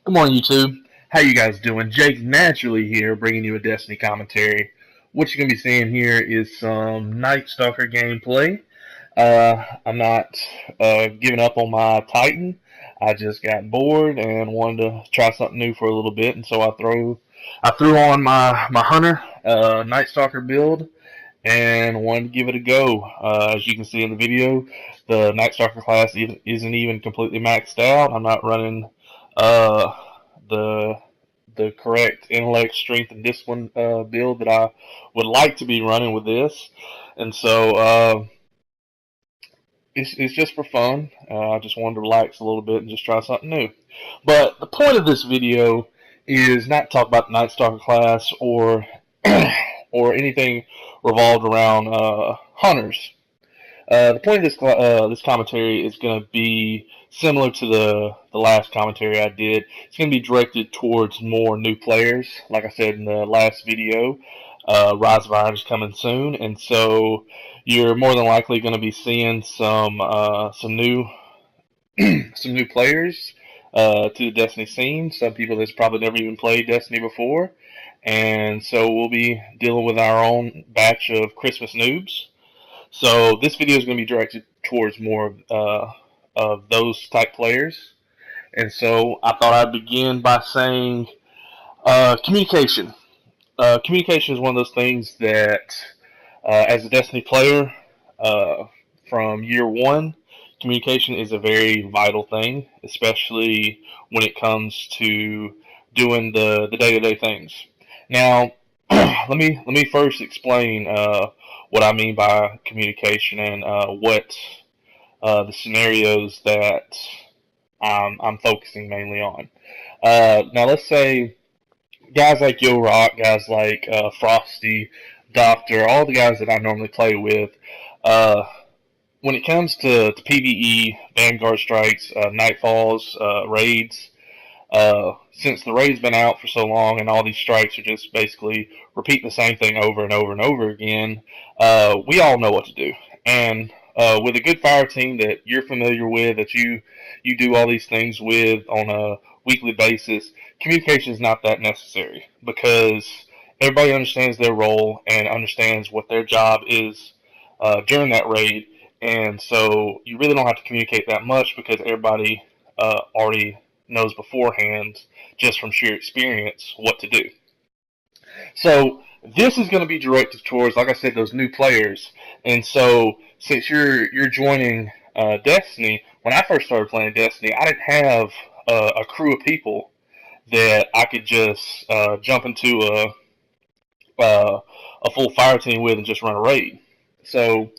Good morning, YouTube. How you guys doing? Jake Naturally here, bringing you a Destiny commentary. What you're going to be seeing here is some Night Stalker gameplay. I'm not giving up on my Titan. I just got bored and wanted to try something new for a little bit, and so I threw on my Hunter Night Stalker build and wanted to give it a go. As you can see in the video, the Night Stalker class isn't even completely maxed out. I'm not running uh, the the correct intellect, strength, and discipline build that I would like to be running with this, and so it's just for fun. I just wanted to relax a little bit and just try something new. But the point of this video is not to talk about the Night Stalker class or or anything revolved around hunters. The point of this commentary is going to be similar to the last commentary I did. It's going to be directed towards more new players. Like I said in the last video, Rise of Iron is coming soon, and so you're more than likely going to be seeing some new some new players to the Destiny scene. Some people that's probably never even played Destiny before, and so we'll be dealing with our own batch of Christmas noobs. So this video is going to be directed towards more of those type players. And so I thought I'd begin by saying communication. Communication is one of those things that, as a Destiny player, uh, from year one, communication is a very vital thing, especially when it comes to doing the day-to-day things. Now, let me first explain what I mean by communication and what the scenarios that I'm focusing mainly on. Now, let's say guys like Yo Rock, guys like Frosty, Doctor, all the guys that I normally play with. Uh, when it comes to PVE, Vanguard strikes, Nightfalls, raids, since the raid's been out for so long and all these strikes are just basically repeating the same thing over and over and over again, we all know what to do. And with a good fire team that you're familiar with, that you do all these things with on a weekly basis, communication is not that necessary because everybody understands their role and understands what their job is during that raid. And so you really don't have to communicate that much because everybody already knows beforehand, just from sheer experience, what to do. So this is going to be directed towards, like I said, those new players. And so since you're joining Destiny, when I first started playing Destiny, I didn't have a crew of people that I could just jump into a full fire team with and just run a raid. So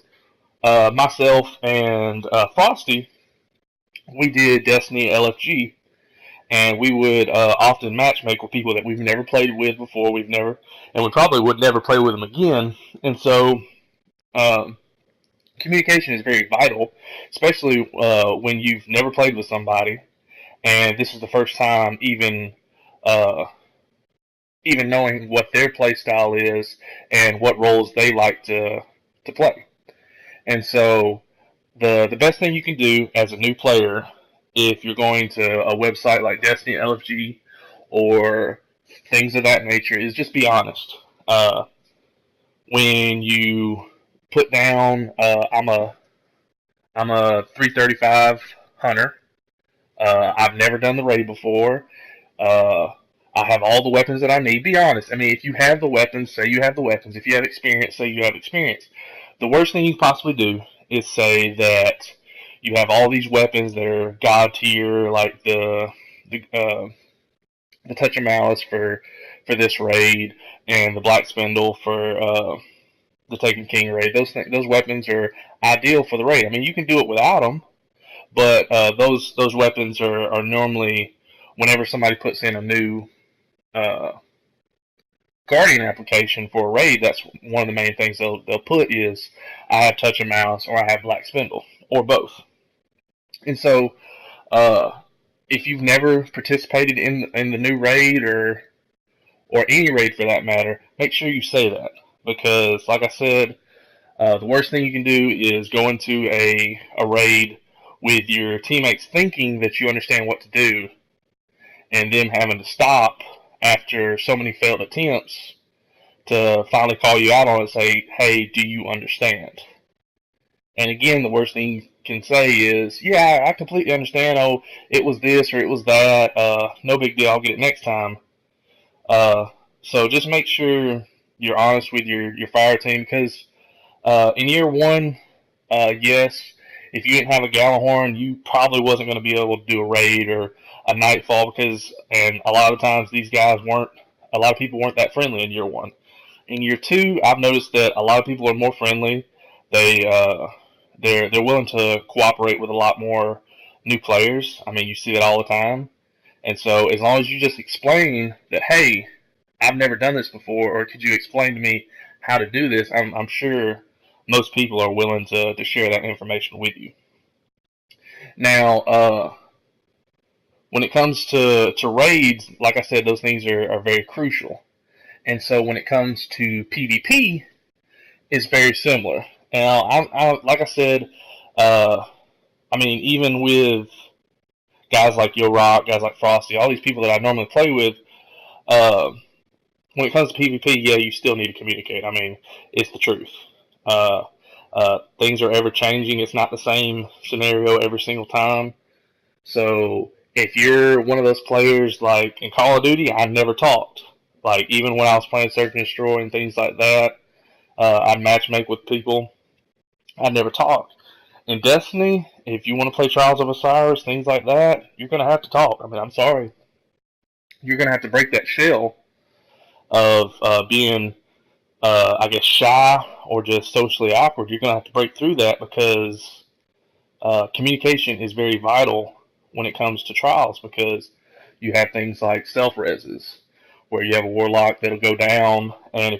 myself and Frosty, we did Destiny LFG, and we would often matchmake with people that we've never played with before. And we probably would never play with them again. And so, um, communication is very vital, especially when you've never played with somebody, and this is the first time uh, even knowing what their play style is and what roles they like to play. And so, the best thing you can do as a new player, if you're going to a website like Destiny LFG or things of that nature, is just be honest. When you put down, I'm a 335 hunter. I've never done the raid before. Uh, I have all the weapons that I need. Be honest. I mean, if you have the weapons, say you have the weapons. If you have experience, say you have experience. The worst thing you can possibly do is say that you have all these weapons that are god tier, like the Touch of Malice for this raid, and the Black Spindle for the Taken King raid. Those weapons are ideal for the raid. I mean, you can do it without them, but those weapons are normally whenever somebody puts in a new uh, Guardian application for a raid. That's one of the main things they'll put is I have Touch of Malice or I have Black Spindle or both. And so, if you've never participated in the new raid or any raid for that matter, make sure you say that because, like I said, the worst thing you can do is go into a raid with your teammates thinking that you understand what to do, and them having to stop after so many failed attempts to finally call you out on it and say, hey, do you understand? And again, the worst thing you can say is, yeah, I completely understand. Oh, it was this or it was that. No big deal. I'll get it next time. Uh, so just make sure you're honest with your fire team, because in year one, yes, if you didn't have a Gallahorn, you probably wasn't going to be able to do a raid or a nightfall, and a lot of times these guys weren't, a lot of people weren't that friendly in year one. In year two, I've noticed that a lot of people are more friendly. They're willing to cooperate with a lot more new players. I mean, you see that all the time. And so as long as you just explain that, hey, I've never done this before, or could you explain to me how to do this, I'm sure most people are willing to share that information with you. Now, when it comes to raids, like I said, those things are very crucial. And so when it comes to PvP, it's very similar. Now, like I said, uh, I mean, even with guys like Yo Rock, guys like Frosty, all these people that I normally play with, uh, when it comes to PvP, yeah, you still need to communicate. I mean, it's the truth. Things are ever changing. It's not the same scenario every single time. So if you're one of those players, like in Call of Duty, I never talked. Like even when I was playing Search and Destroy and things like that, I'd matchmake with people. I never talked. In Destiny, if you want to play Trials of Osiris, things like that, you're gonna have to talk. I mean, I'm sorry, you're gonna have to break that shell of being, I guess, shy or just socially awkward. You're gonna have to break through that, because communication is very vital when it comes to trials, because you have things like self reses where you have a warlock that'll go down, and uh,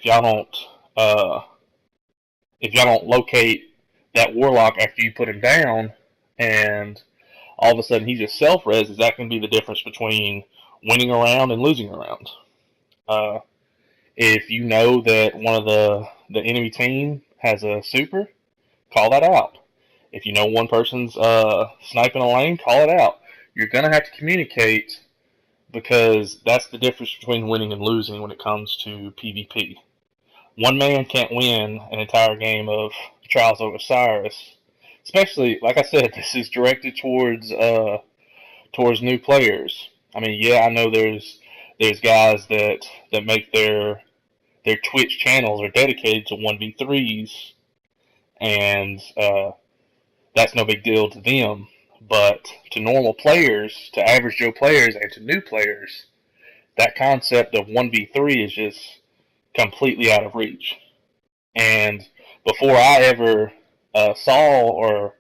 if y'all don't locate that warlock after you put him down, and all of a sudden he just self reses, that can be the difference between winning a round and losing a round. Uh, if you know that one of the enemy team has a super, call that out. If you know one person's sniping a lane, call it out. You're going to have to communicate, because that's the difference between winning and losing when it comes to PvP. One man can't win an entire game of Trials of Osiris. Especially, like I said, this is directed towards new players. I mean, yeah, I know there's guys that make their Twitch channels are dedicated to 1v3s, and that's no big deal to them. But to normal players, to average Joe players, and to new players, that concept of 1v3 is just completely out of reach. And before I ever saw or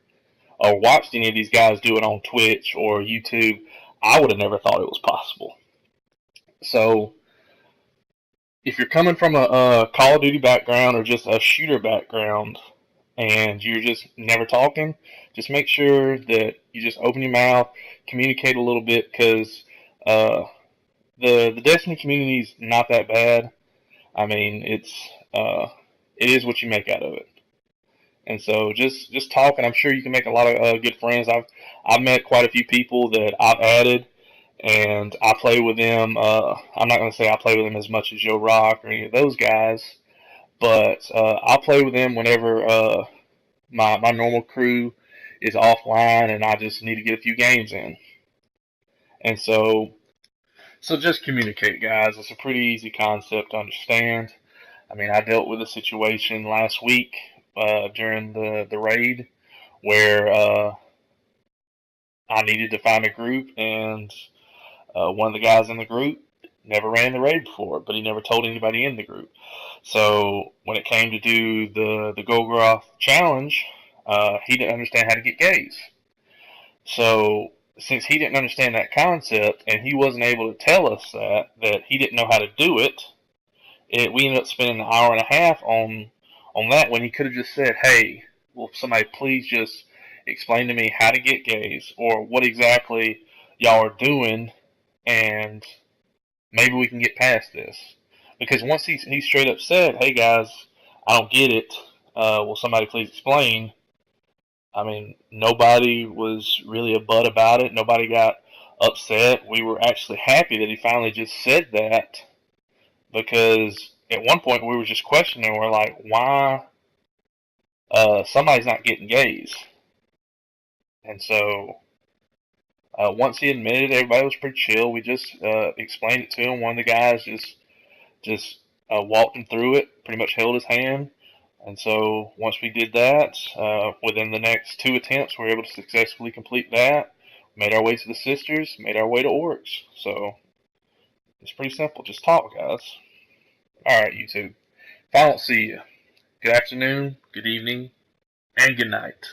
watched any of these guys do it on Twitch or YouTube, I would have never thought it was possible. So if you're coming from a Call of Duty background or just a shooter background, and you're just never talking, just make sure that you just open your mouth, communicate a little bit, because the Destiny community is not that bad. I mean, it is what you make out of it. And so just talk, and I'm sure you can make a lot of good friends. I've met quite a few people that I've added, and I play with them. I'm not going to say I play with them as much as Joe Rock or any of those guys, but I'll play with them whenever my normal crew is offline and I just need to get a few games in. And so just communicate, guys. It's a pretty easy concept to understand. I mean, I dealt with a situation last week during the raid where I needed to find a group, and one of the guys in the group never ran the raid before, but he never told anybody in the group. So when it came to do the Golgoroth challenge, he didn't understand how to get gaze. So since he didn't understand that concept, and he wasn't able to tell us that he didn't know how to do it, we ended up spending an hour and a half on that, when he could have just said, "Hey, will somebody please just explain to me how to get gaze, or what exactly y'all are doing, and maybe we can get past this." Because once he straight up said, "Hey guys, I don't get it. Will somebody please explain?" I mean, nobody was really a butt about it. Nobody got upset. We were actually happy that he finally just said that, because at one point we were just questioning. We're like, why somebody's not getting gays? And so once he admitted, everybody was pretty chill. We just explained it to him. One of the guys just walked him through it, pretty much held his hand. And so once we did that, within the next 2 attempts, we were able to successfully complete that. Made our way to the sisters, made our way to Oryx. So it's pretty simple. Just talk, guys. Alright, YouTube. If I don't see you, good afternoon, good evening, and good night.